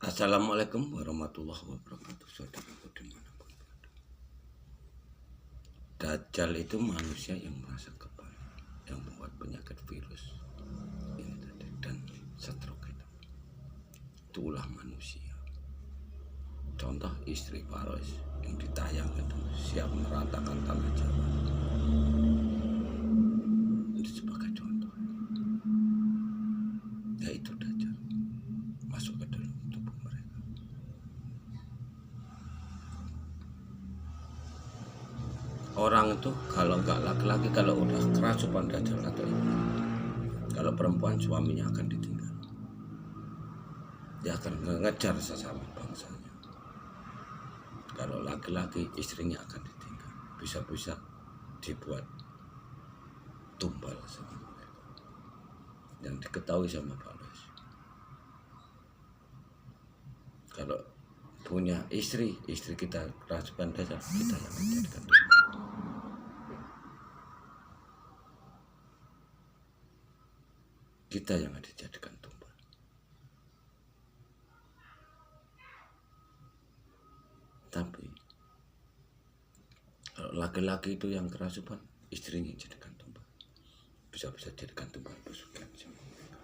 Assalamualaikum warahmatullahi wabarakatuh. Saudaraku dimanapun berada. Dajjal itu manusia yang merasa kebal, yang membuat penyakit virus ini tadi dan stroke itu ulah manusia. Contoh istri Faros yang ditayangkan itu siap meratakan tanah Jawa. Itu sebagai contoh. Yaitu Dajjal masuk ke dalam tubuh mereka. Orang itu kalau nggak laki-laki, kalau udah kerasukan Dajjal atau iblis, kalau perempuan suaminya akan ditinggal, dia akan mengejar sesama bangsanya. Kalau laki-laki istrinya akan ditinggal, bisa-bisa dibuat tumbal sama mereka. Yang diketahui sama Pak Los, kalau punya istri kita kerasukan Dajjal, kita yang menjadikan tumbal. Kita yang dijadikan tumbal. Tapi kalau laki-laki itu yang kerasukan, istrinya yang jadikan tumbal. Bisa-bisa jadikan tumbal pesugihan sama mereka.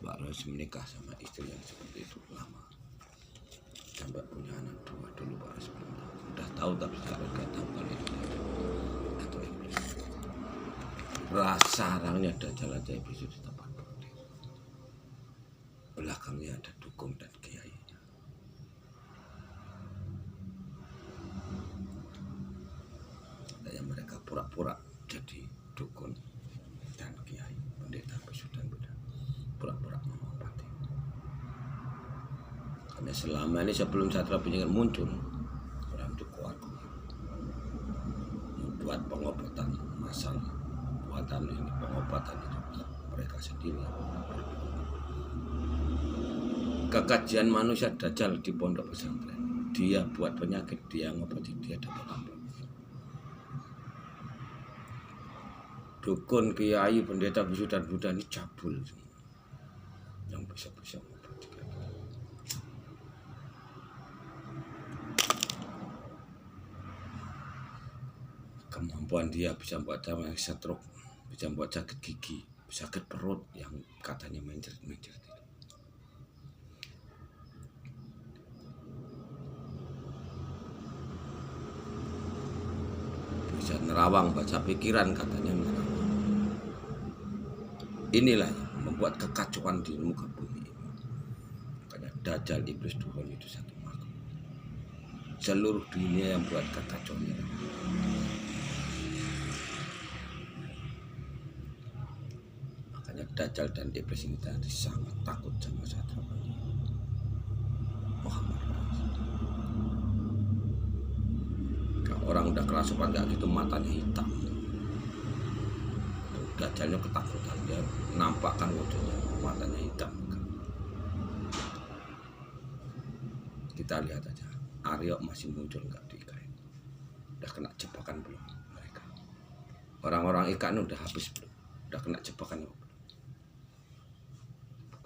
Pak Ros menikah sama istri yang seperti itu lama, sampai punya anak 2 dulu. Pak Ros belum tahu. Udah tahu tapi sekarang nggak tahu kalau itu atau iblis. Sarangnya Dajjal aja iblis itu tempat berdiri. Belakangnya ada dukun dan kiainya. Yang mereka pura-pura jadi dukun dan kiai, pendeta, bisu dan buddha, pura-pura mengobati. Karena selama ini sebelum Satra Penyihir muncul, orang itu kuat membuat pengobatan massal. Buatan ini, pengobatan itu mereka sendiri. Kekajian manusia Dajjal di pondok pesantren, dia buat penyakit, dia ngobati, dia dapat amplop. Dukun, kiai, pendeta, bisu dan buddha ini cabul yang bisa-bisa ngobati. Kemampuan dia bisa buat yang stroke, bisa buat sakit gigi, sakit perut yang katanya mencret-mencret itu. Bisa nerawang, baca pikiran katanya nerawang. Inilah yang membuat kekacauan di muka bumi ini. Makanya Dajjal, iblis, dukun itu satu makhluk. Seluruh dunia yang buat kekacauan ini. Dajjal dan iblis ini tadi sangat takut sama Satra Penyihir Muhammad. Kalau orang udah kerasukan kayak gitu, matanya hitam. Dajjalnya ketakutan, dia nampakkan wujudnya, matanya hitam. Kita lihat aja, Aryo masih muncul nggak di IKN? Udah kena jebakan belum mereka? Orang-orang IKN udah habis belum? Udah kena jebakan belum?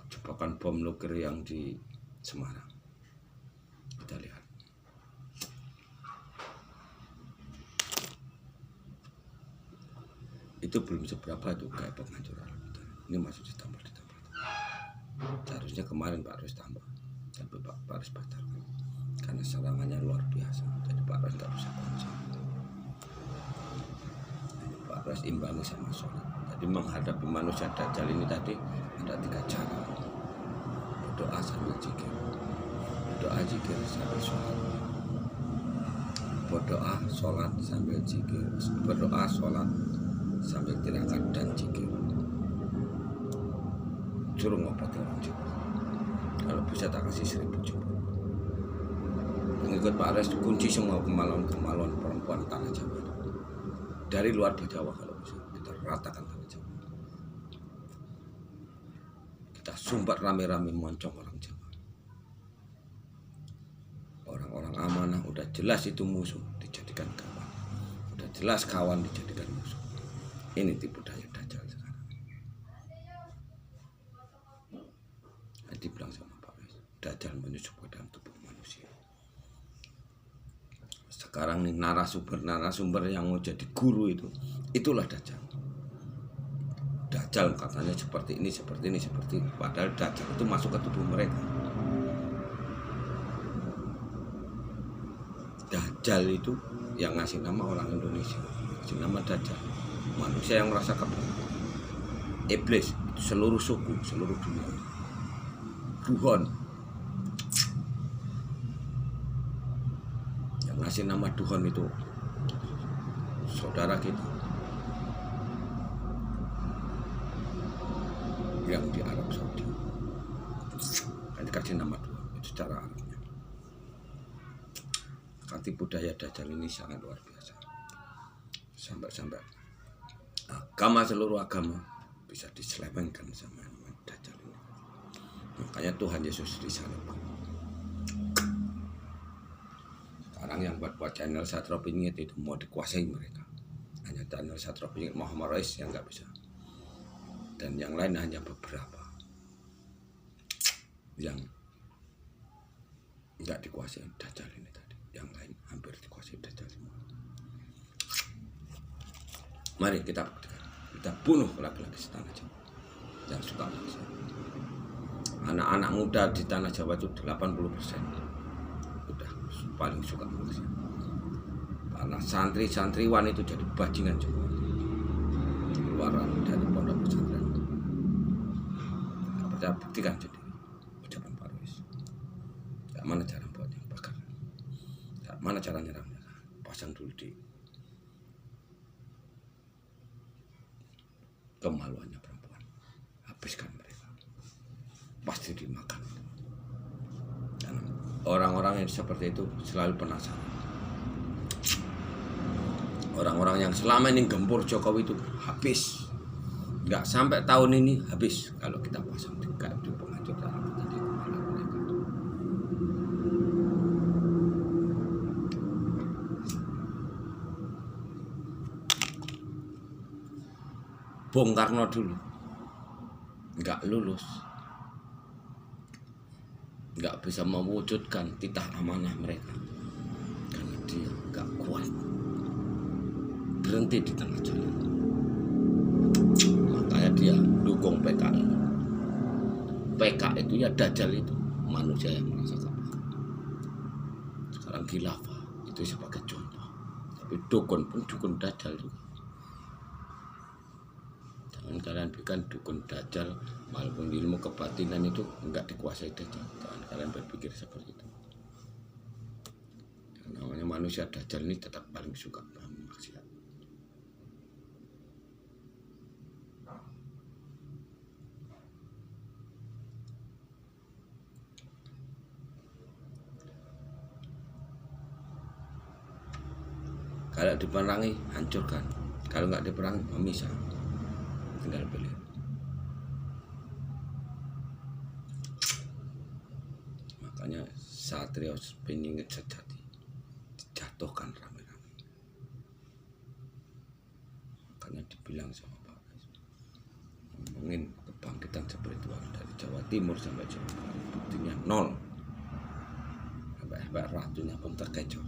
Jebakan bom nuklir yang di Semarang, kita lihat. Itu belum seberapa itu kayak penghancuran. Ini masih ditambah. Seharusnya kemarin Pak Ros tambah, tapi Pak Ros batalkan karena serangannya luar biasa. Jadi Pak Ros nggak bisa konsen. Pak Ros imbangi sama sholat. Jadi menghadapi manusia Dajjal ini tadi ada 3 cara. Berdoa sambil zikir, berdoa zikir sambil sholat, berdoa sholat sambil zikir, berdoa sholat sambil tirakat dan zikir. Suruh ngobati orang Jawa. Kalau bisa tak kasih 1000 Jawa. Pengikut Pak Res kunci semua kemaluan perempuan tanah Jawa. Dari luar Jawa kalau bisa kita ratakan tanah Jawa. Kita sumbat rame-rame moncong orang Jawa. Orang-orang amanah udah jelas itu musuh dijadikan kawan. Udah jelas kawan dijadikan musuh. Ini tipu daya Dajjal sekarang. Tapi dibilang sama Pak Dajjal menyusup ke dalam tubuh manusia. Sekarang nih narasumber yang mau jadi guru itulah Dajjal. Dajjal katanya seperti ini, padahal Dajjal itu masuk ke tubuh mereka. Dajjal itu yang ngasih nama orang Indonesia, ngasih nama Dajjal. Manusia yang merasa kebal. Iblis itu seluruh suku, seluruh dunia. Duhon yang ngasih nama Duhon itu saudara kita yang di Arab Saudi. Kan dikasih nama Duhon itu secara Arabnya. Kanti budaya Dajjal ini sangat luar biasa. Sampai agama, seluruh agama bisa diselewengkan sama Dajjal ini. Makanya Tuhan Yesus disalibkan. Sekarang yang buat channel Satra Pingit itu mau dikuasai mereka. Hanya channel Satra Pingit Muhammad Rais yang nggak bisa. Dan yang lain hanya beberapa yang nggak dikuasai Dajjal ini tadi. Yang lain hampir dikuasai Dajjal semua. Mari kita bunuh laki-laki setanah Jawa yang suka maksiat. Anak-anak muda di tanah Jawa itu 80% udah paling suka maksiat. Karena santri-santriwan itu jadi bajingan semua. Keluaran dari pondok pesantren. Kita buktikan jadi ucapan Pak Rois. Gak mana cara buatnya bakar. Gak mana cara nyerangnya. Pasang dulu di kemaluannya perempuan. Habiskan mereka. Pasti dimakan. Dan orang-orang yang seperti itu selalu penasaran. Orang-orang yang selama ini gempur Jokowi itu habis. Nggak sampai tahun ini habis kalau kita pasang di penghancur darah tadi kepala mereka. Bung Karno dulu nggak lulus, nggak bisa mewujudkan titah amanah mereka karena dia nggak kuat, berhenti di tengah jalan. Makanya dia dukung PKI. PKI itu ya Dajjal itu manusia yang merasa kapal. Sekarang khilafah itu sebagai contoh. Tapi dukun pun dukun Dajjal juga. Jangan kalian bikin dukun Dajjal, walaupun ilmu kebatinan itu enggak dikuasai Dajjal. Jangan kalian berpikir seperti itu. Yang namanya manusia Dajjal ini tetap paling suka maksiat. Kalau diperangi, hancurkan. Kalau nggak diperangi, memisah. Tinggal pilih. Makanya Satrio Peningit sejati dijatuhkan rame-rame. Makanya dibilang sama Pak, ngomongin kebangkitan spiritual dari Jawa Timur sampai Jawa Barat, buktinya 0. Sampai ratunya pun terkecoh.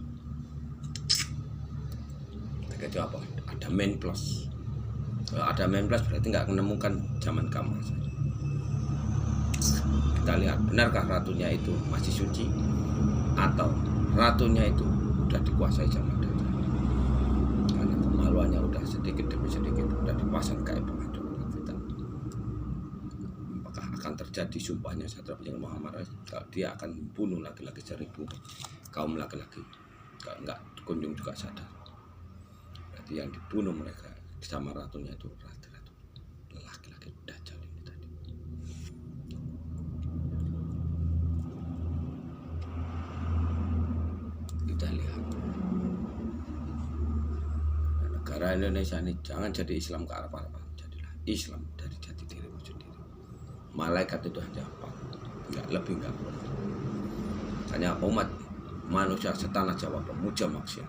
Terkecoh apa? Ada main plus. Kalau ada main plus berarti nggak menemukan zaman Kamal saja. Kita lihat benarkah ratunya itu masih suci atau ratunya itu udah dikuasai sama Dajjal. Karena kemaluannya udah sedikit demi sedikit udah dipasang kayak penghancur kita. Apakah akan terjadi sumpahnya Satria Penjara Muhammad kalau dia akan membunuh laki-laki 1000 kaum laki-laki? Kalau nggak kunjung juga sadar. Berarti yang dibunuh mereka sama ratunya itu ratu-ratu laki-laki Dajjal ini tadi. Kita lihat negara Indonesia ini jangan jadi Islam ke Arab-Araban, jadilah Islam dari jati dirimu sendiri. Malaikat itu hanya apa? Enggak lebih, enggak kurang. Hanya umat manusia setanah Jawa pemuja maksiat,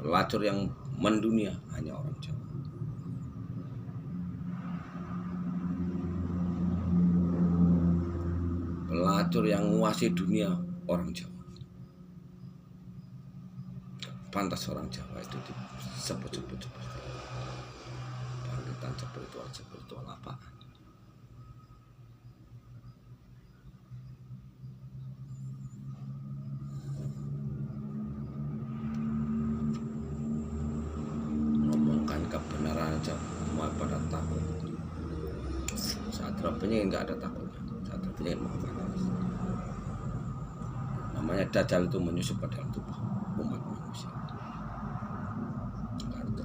pelacur yang mendunia hanya orang Jawa. pelacur yang menguasai dunia orang Jawa. Pantas orang Jawa itu disebut-sebut seperti bangkitan spiritual apaan. Ngomongkan kebenaran aja semua pada takut. Saat pengen nggak ada takutnya. Saat pengen mau panas. Namanya Dajjal itu menyusup ke dalam tubuh umat manusia.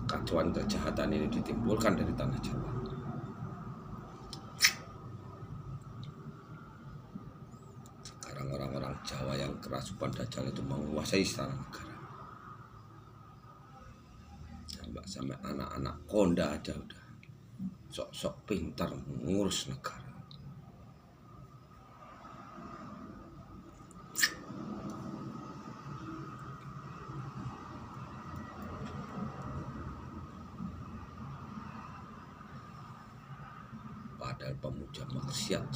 Kekacauan kejahatan ini ditimbulkan dari tanah Jawa. Sekarang orang-orang Jawa yang kerasukan Dajjal itu menguasai istana negara. Sampai anak-anak konda aja udah sok-sok pintar mengurus negara. Padahal pemuja maksiat,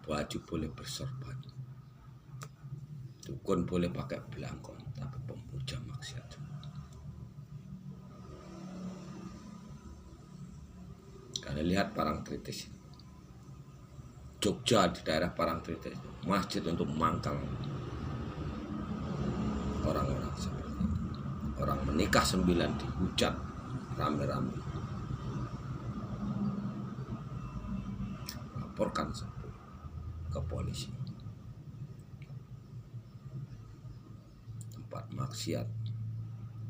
baju boleh bersorban, dukun boleh pakai belangkon, tapi pemuja maksiat. Karena lihat Parangtritis, Jogja di daerah Parangtritis, masjid untuk mangkal orang-orang seperti itu. Orang menikah 9 dihujat rame-rame. Laporkan ke polisi. Tempat maksiat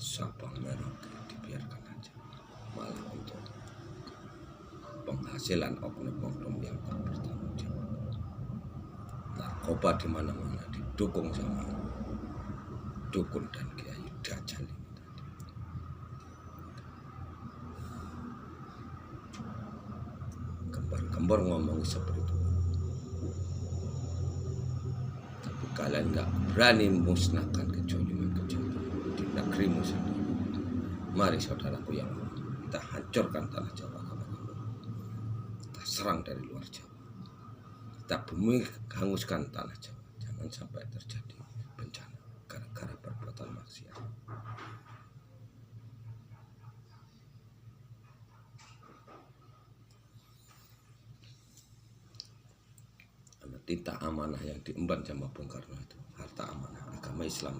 Sabang Merauke dibiarkan aja, malah untuk penghasilan oknum-oknum yang tak bertanggung jawab. Narkoba di mana-mana didukung sama dukun dan kiai Dajjal ini tadi. Kembar-kembar ngomong seperti itu. Tapi kalian nggak berani musnahkan kejoliman-kejoliman di negerimu sendiri. Mari saudaraku yang kita hancurkan tanah Jawa. Kita serang dari luar Jawa. Kita bumi hanguskan tanah Jawa. Jangan sampai terjadi bencana gara-gara perbuatan maksiat. Tinta amanah yang diemban sama Bung Karno itu, harta amanah agama Islam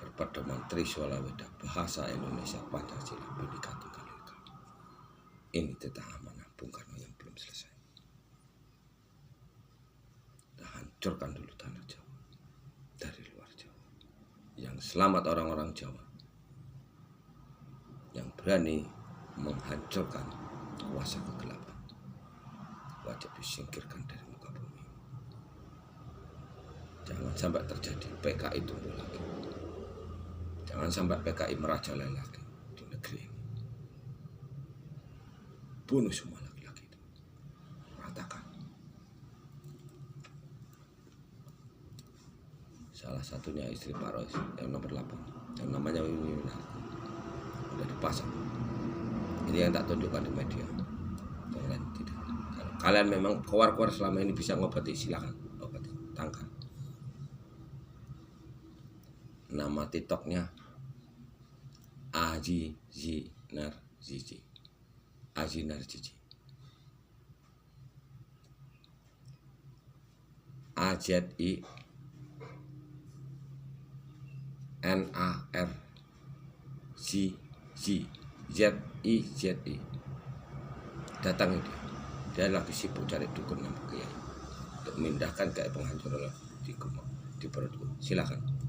berpedoman Triswala Weda, bahasa Indonesia, Pancasila, Bhinneka Tunggal Ika. Ini tinta amanah Bung Karno yang belum selesai. Kita hancurkan dulu tanah Jawa dari luar Jawa. Yang selamat orang-orang Jawa yang berani menghancurkan kuasa kegelapan, wajib disingkirkan dari muka bumi. Jangan sampai terjadi PKI tumbuh lagi. Jangan sampai PKI merajalela lagi di negeri ini. Bunuh semua laki-laki itu. Ratakan. Salah satunya istri Pak Rois yang nomor 8, yang namanya Wiwi Winarti, udah dipasang. Ini yang tak tunjukkan di media. Yang lain tidak. Kalau kalian memang keluar-keluar selama ini bisa ngobati, silakan obati, tangkap. Nama TikToknya Azinar Zizi. Azinar Zizi. AZI NAR ZI. Datang ini. Dia lagi sibuk cari dukun nama kiai untuk memindahkan kayak penghancuran di perutku. Silakan.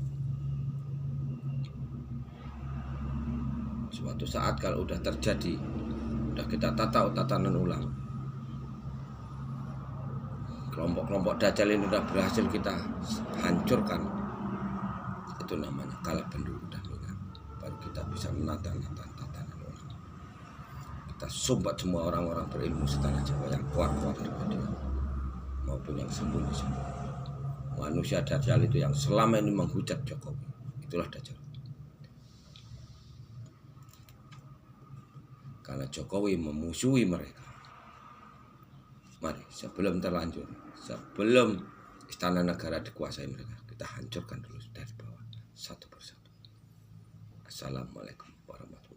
Suatu saat kalau udah terjadi, udah kita tatanan ulang, kelompok-kelompok Dajjal ini udah berhasil kita hancurkan, itu namanya kalah penduduk dan minat. Baru kita bisa menata tatanan ulang. Kita sumbat semua orang-orang berilmu setanah Jawa yang kuat-kuat dari dia, maupun yang sembunyi-sembunyi. Manusia Dajjal itu yang selama ini menghujat Jokowi, itulah Dajjal. Karena Jokowi memusuhi mereka, Mari, sebelum terlanjur, sebelum istana negara dikuasai mereka, kita hancurkan dulu dari bawah satu persatu. Assalamualaikum warahmatullahi wabarakatuh.